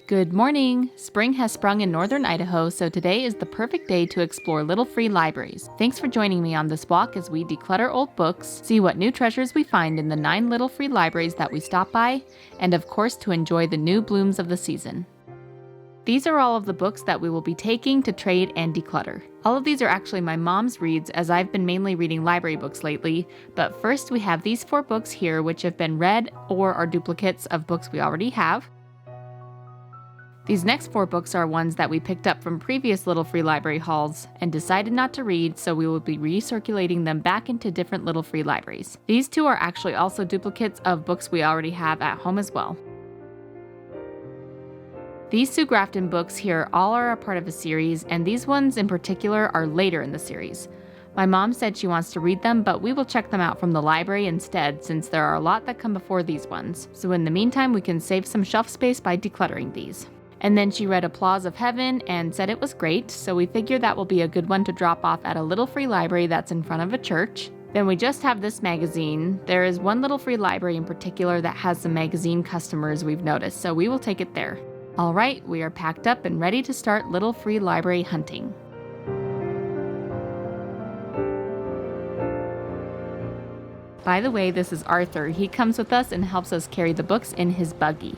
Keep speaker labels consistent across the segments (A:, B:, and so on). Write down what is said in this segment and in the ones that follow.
A: Good morning! Spring has sprung in northern Idaho, so today is the perfect day to explore little free libraries. Thanks for joining me on this walk as we declutter old books, see what new treasures we find in the 9 little free libraries that we stop by, and of course to enjoy the new blooms of the season. These are all of the books that we will be taking to trade and declutter. All of these are actually my mom's reads, as I've been mainly reading library books lately, but first we have these 4 books here which have been read or are duplicates of books we already have. These next 4 books are ones that we picked up from previous Little Free Library hauls and decided not to read, so we will be recirculating them back into different Little Free Libraries. These 2 are actually also duplicates of books we already have at home as well. These Sue Grafton books here all are a part of a series, and these ones in particular are later in the series. My mom said she wants to read them, but we will check them out from the library instead since there are a lot that come before these ones. So in the meantime, we can save some shelf space by decluttering these. And then she read Applause of Heaven and said it was great, so we figure that will be a good one to drop off at a little free library that's in front of a church. Then we just have this magazine. There is one little free library in particular that has some magazine customers we've noticed, so we will take it there. Alright, we are packed up and ready to start little free library hunting. By the way, this is Arthur. He comes with us and helps us carry the books in his buggy.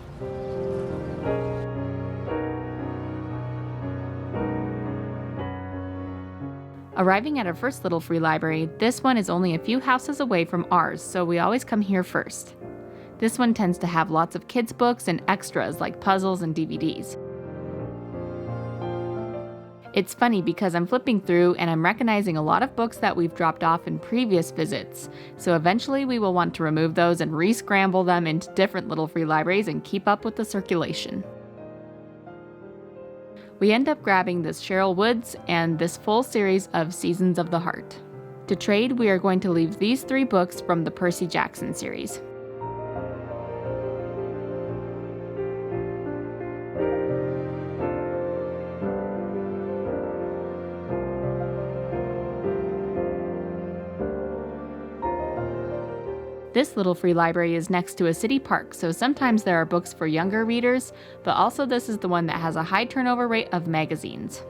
A: Arriving at our first little free library, this one is only a few houses away from ours, so we always come here first. This one tends to have lots of kids' books and extras like puzzles and DVDs. It's funny because I'm flipping through and I'm recognizing a lot of books that we've dropped off in previous visits, so eventually we will want to remove those and re-scramble them into different little free libraries and keep up with the circulation. We end up grabbing this Cheryl Woods and this full series of Seasons of the Heart. To trade, we are going to leave these 3 books from the Percy Jackson series. This little free library is next to a city park, so sometimes there are books for younger readers, but also this is the one that has a high turnover rate of magazines.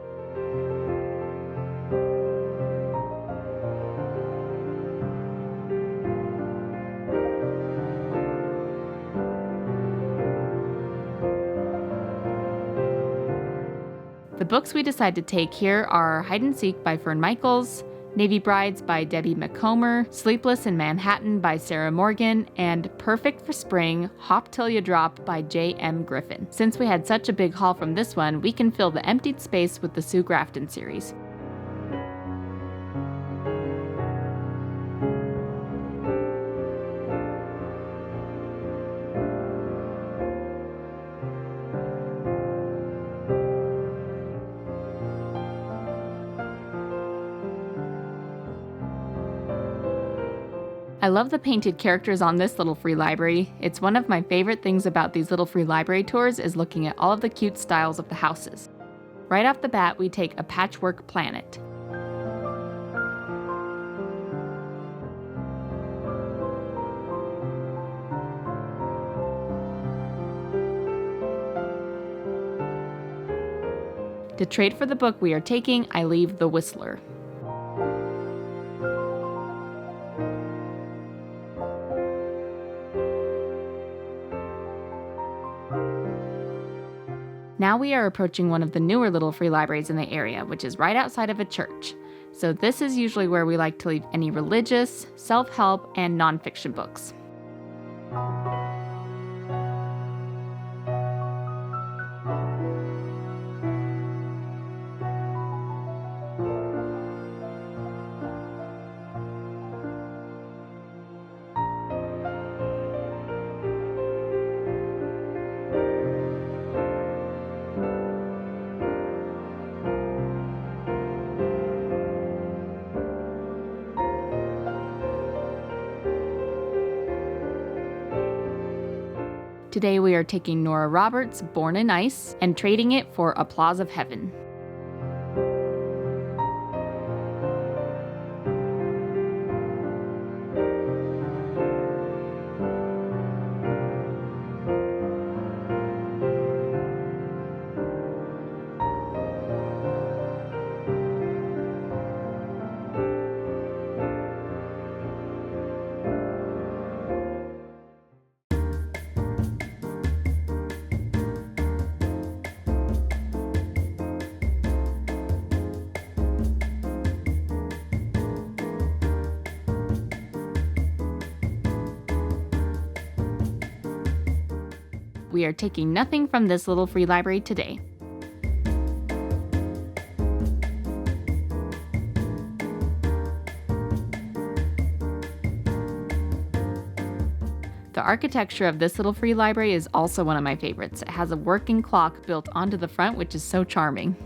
A: The books we decide to take here are Hide and Seek by Fern Michaels, Navy Brides by Debbie McComber, Sleepless in Manhattan by Sarah Morgan, and Perfect for Spring, Hop Till You Drop by J.M. Griffin. Since we had such a big haul from this one, we can fill the emptied space with the Sue Grafton series. I love the painted characters on this little free library. It's one of my favorite things about these little free library tours is looking at all of the cute styles of the houses. Right off the bat, we take a Patchwork Planet. To trade for the book we are taking, I leave The Whistler. Now we are approaching one of the newer little free libraries in the area, which is right outside of a church. So this is usually where we like to leave any religious, self-help, and nonfiction books. Today we are taking Nora Roberts' Born in Ice and trading it for Applause of Heaven. we are taking nothing from this little free library today. The architecture of this little free library is also one of my favorites. It has a working clock built onto the front, which is so charming.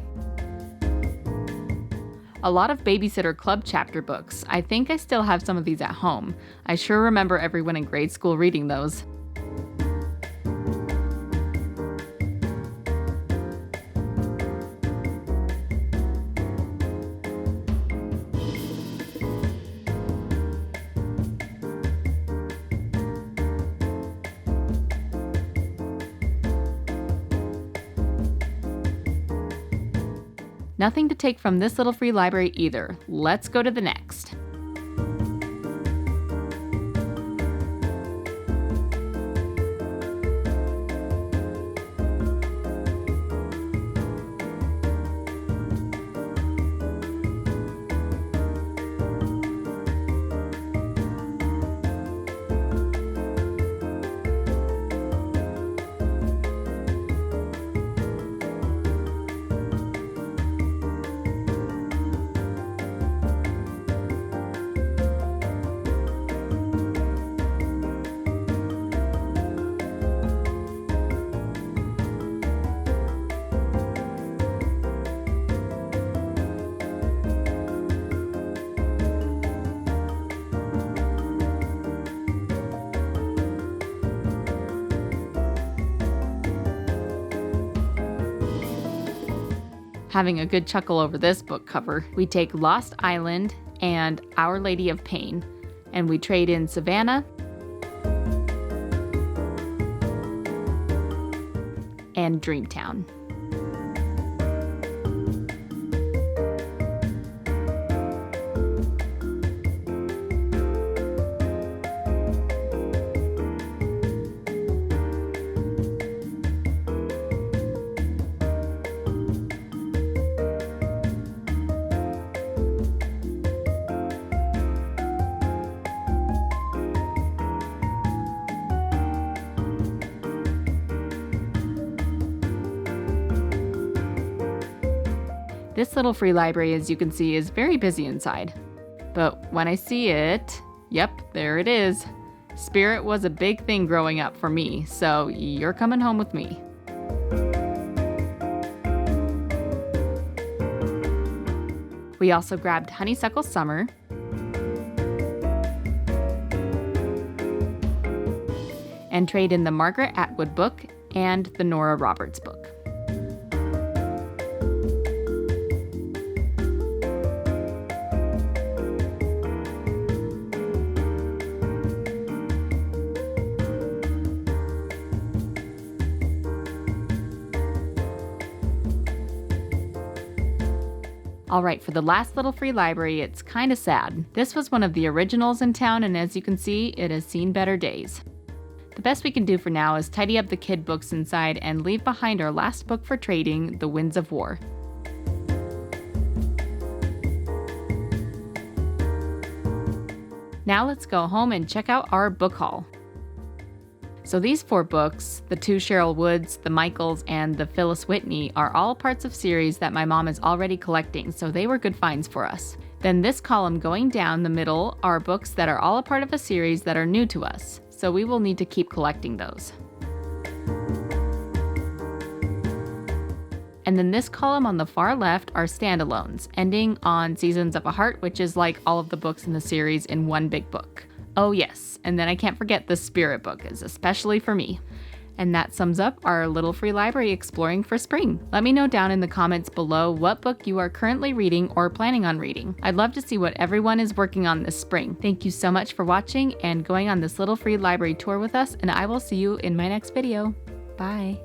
A: A lot of Babysitter Club chapter books. I think I still have some of these at home. I sure remember everyone in grade school reading those. Nothing to take from this little free library either. Let's go to the next. Having a good chuckle over this book cover, we take Lost Island and Our Lady of Pain, and we trade in Savannah and Dreamtown. This little free library, as you can see, is very busy inside. But when I see it, yep, there it is. Spirit was a big thing growing up for me, so you're coming home with me. We also grabbed Honeysuckle Summer, and trade in the Margaret Atwood book and the Nora Roberts book. Alright, for the last little free library, it's kinda sad. This was one of the originals in town, and as you can see, it has seen better days. The best we can do for now is tidy up the kid books inside and leave behind our last book for trading, The Winds of War. Now let's go home and check out our book haul. So these 4 books, the 2 Cheryl Woods, the Michaels, and the Phyllis Whitney, are all parts of series that my mom is already collecting, so they were good finds for us. Then this column going down the middle are books that are all a part of a series that are new to us, so we will need to keep collecting those. And then this column on the far left are standalones, ending on Seasons of a Heart, which is like all of the books in the series in one big book. Oh yes, and then I can't forget the Spirit book is especially for me. And that sums up our little free library exploring for spring. Let me know down in the comments below what book you are currently reading or planning on reading. I'd love to see what everyone is working on this spring. Thank you so much for watching and going on this little free library tour with us, and I will see you in my next video. Bye.